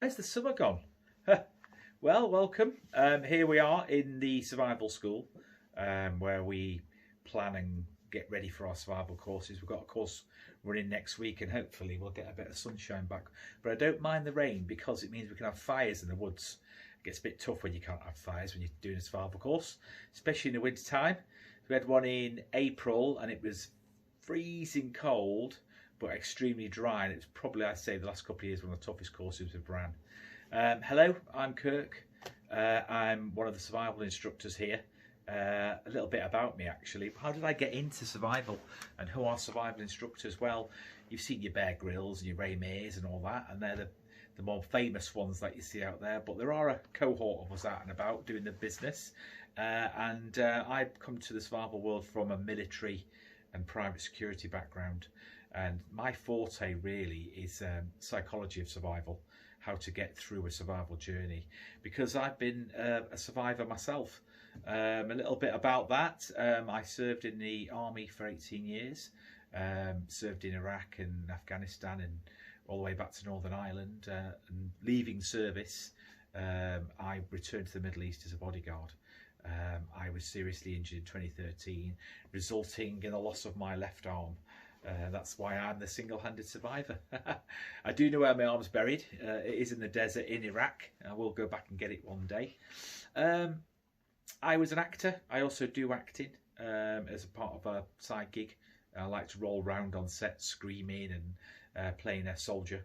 Where's the summer gone? Well, welcome. Here we are in the survival school where we plan and get ready for our survival courses. We've got a course running next week and hopefully we'll get a bit of sunshine back. But I don't mind the rain because it means we can have fires in the woods. It gets a bit tough when you can't have fires when you're doing a survival course, especially in the winter time. We had one in April and it was freezing cold but extremely dry, and it's probably, I'd say, the last couple of years one of the toughest courses we've ran. Hello, I'm Kirk. I'm one of the survival instructors here. A little bit about me, actually. How did I get into survival, and who are survival instructors? Well, you've seen your Bear Grylls and your Ray Mears and all that, and they're the more famous ones that you see out there, but there are a cohort of us out and about doing the business, and I've come to the survival world from a military and private security background. And my forte really is psychology of survival, how to get through a survival journey, because I've been a survivor myself. A little bit about that. I served in the army for 18 years, served in Iraq and Afghanistan and all the way back to Northern Ireland. And leaving service, I returned to the Middle East as a bodyguard. I was seriously injured in 2013, resulting in the loss of my left arm. That's why I'm the single-handed survivor. I do know where my arm's buried. It is in the desert in Iraq. I will go back and get it one day. I was an actor. I also do acting as a part of a side gig. I like to roll around on set screaming and playing a soldier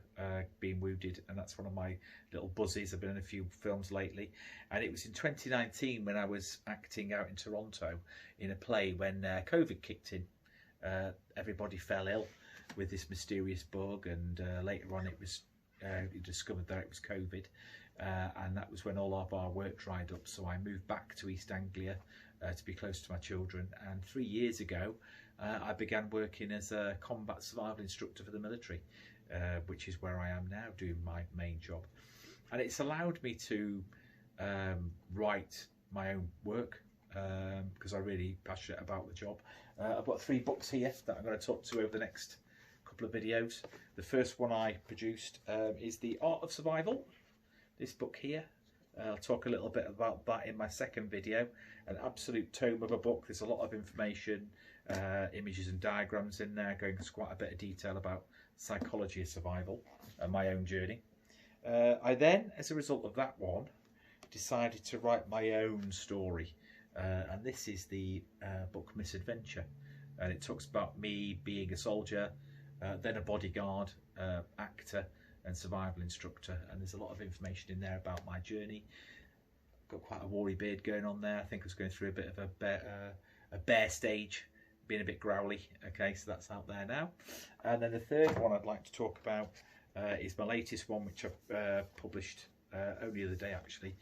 being wounded, and that's one of my little buzzes. I've been in a few films lately, and it was in 2019 when I was acting out in Toronto in a play when COVID kicked in. Everybody fell ill with this mysterious bug, and later on it was discovered that it was COVID, and that was when all of our work dried up. So I moved back to East Anglia to be close to my children, and 3 years ago I began working as a combat survival instructor for the military, which is where I am now doing my main job. And it's allowed me to write my own work, because I'm really passionate about the job. I've got 3 books here that I'm going to talk to over the next couple of videos. The first one I produced is The Art of Survival, this book here. I'll talk a little bit about that in my second video. An absolute tome of a book. There's a lot of information, images and diagrams in there, going into quite a bit of detail about psychology of survival and my own journey. I then, as a result of that one, decided to write my own story. And this is the book Misadventure, and it talks about me being a soldier, then a bodyguard, actor and survival instructor, and there's a lot of information in there about my journey. Got quite a warty beard going on there. I think I was going through a bit of a bear stage, being a bit growly. Okay, so that's out there now. And then the third one I'd like to talk about is my latest one, which I've published only the other day actually,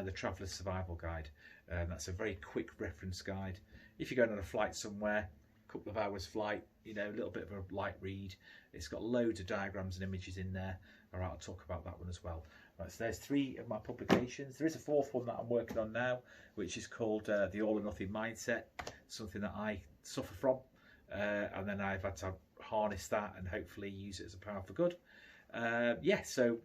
the Traveller's Survival Guide. That's a very quick reference guide. If you're going on a flight somewhere, a couple of hours flight, you know, a little bit of a light read. It's got loads of diagrams and images in there. All right, I'll talk about that one as well. Right, so there's 3 of my publications. There is a 4th one that I'm working on now, which is called The All or Nothing Mindset, something that I suffer from. And then I've had to harness that and hopefully use it as a power for good. Yeah, so